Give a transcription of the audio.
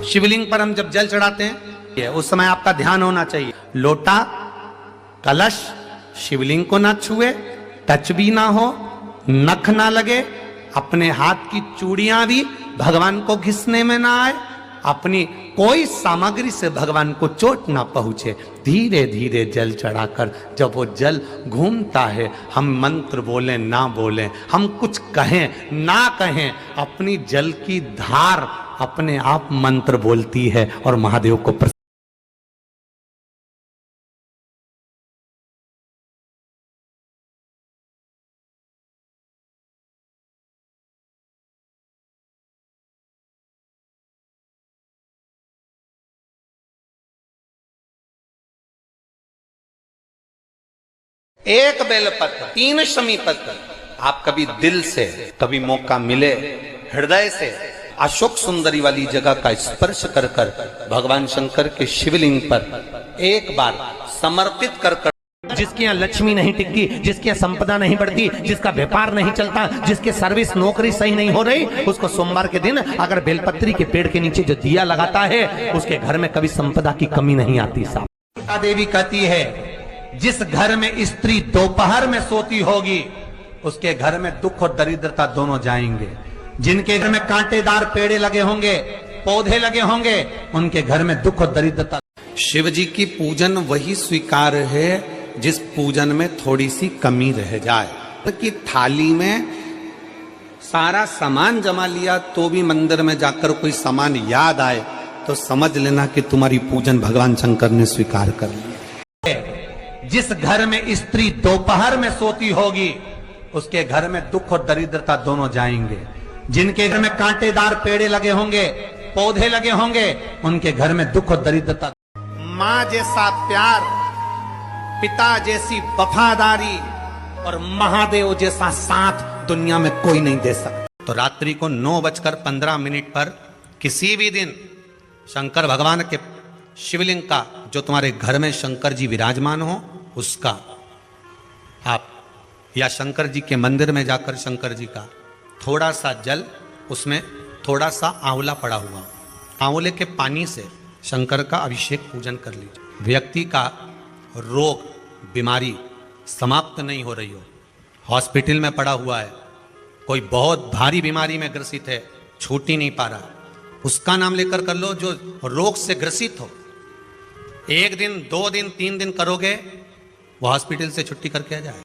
शिवलिंग पर हम जब जल चढ़ाते हैं उस समय आपका ध्यान होना चाहिए, लोटा कलश शिवलिंग को ना छुए, टच भी ना हो, नख ना लगे, अपने हाथ की चूड़ियां भी भगवान को घिसने में ना आए, अपनी कोई सामग्री से भगवान को चोट ना पहुंचे। धीरे धीरे जल चढ़ाकर जब वो जल घूमता है, हम मंत्र बोलें ना बोलें, हम कुछ कहें ना कहें, अपनी जल की धार अपने आप मंत्र बोलती है और महादेव को एक बेलपत्र 3 शमी पत्र आप कभी दिल से, कभी मौका मिले हृदय से अशोक सुंदरी वाली जगह का स्पर्श कर कर भगवान शंकर के शिवलिंग पर एक बार समर्पित कर कर, जिसके यहाँ लक्ष्मी नहीं टिकती, जिसके यहाँ संपदा नहीं बढ़ती, जिसका व्यापार नहीं चलता, जिसके सर्विस नौकरी सही नहीं हो रही, उसको सोमवार के दिन अगर बेलपत्री के पेड़ के नीचे जो दिया लगाता है, उसके घर में कभी संपदा की कमी नहीं आती। साहब देवी कहती है, जिस घर में स्त्री दोपहर में सोती होगी उसके घर में दुख और दरिद्रता दोनों जाएंगे। जिनके घर में कांटेदार पेड़े लगे होंगे, पौधे लगे होंगे, उनके घर में दुख और दरिद्रता। शिव जी की पूजन वही स्वीकार है जिस पूजन में थोड़ी सी कमी रह जाए। कि थाली में सारा सामान जमा लिया तो भी मंदिर में जाकर कोई सामान याद आए तो समझ लेना कि तुम्हारी पूजन भगवान शंकर ने स्वीकार कर ली। जिस घर में स्त्री दोपहर में सोती होगी उसके घर में दुख और दरिद्रता दोनों जाएंगे। जिनके घर में कांटेदार पेड़े लगे होंगे, पौधे लगे होंगे, उनके घर में दुख और दरिद्रता। माँ जैसा प्यार, पिता जैसी वफादारी और महादेव जैसा साथ दुनिया में कोई नहीं दे सकता। तो रात्रि को 9:15 पर किसी भी दिन शंकर भगवान के शिवलिंग का, जो तुम्हारे घर में शंकर जी विराजमान हो, उसका आप या शंकर जी के मंदिर में जाकर शंकर जी का थोड़ा सा जल, उसमें थोड़ा सा आंवला पड़ा हुआ, आंवले के पानी से शंकर का अभिषेक पूजन कर लीजिए। व्यक्ति का रोग बीमारी समाप्त नहीं हो रही हो, हॉस्पिटल में पड़ा हुआ है, कोई बहुत भारी बीमारी में ग्रसित है, छूट ही नहीं पा रहा, उसका नाम लेकर कर लो। जो रोग से ग्रसित हो, 1 दिन 2 दिन 3 दिन करोगे, वो हॉस्पिटल से छुट्टी करके आ जाए।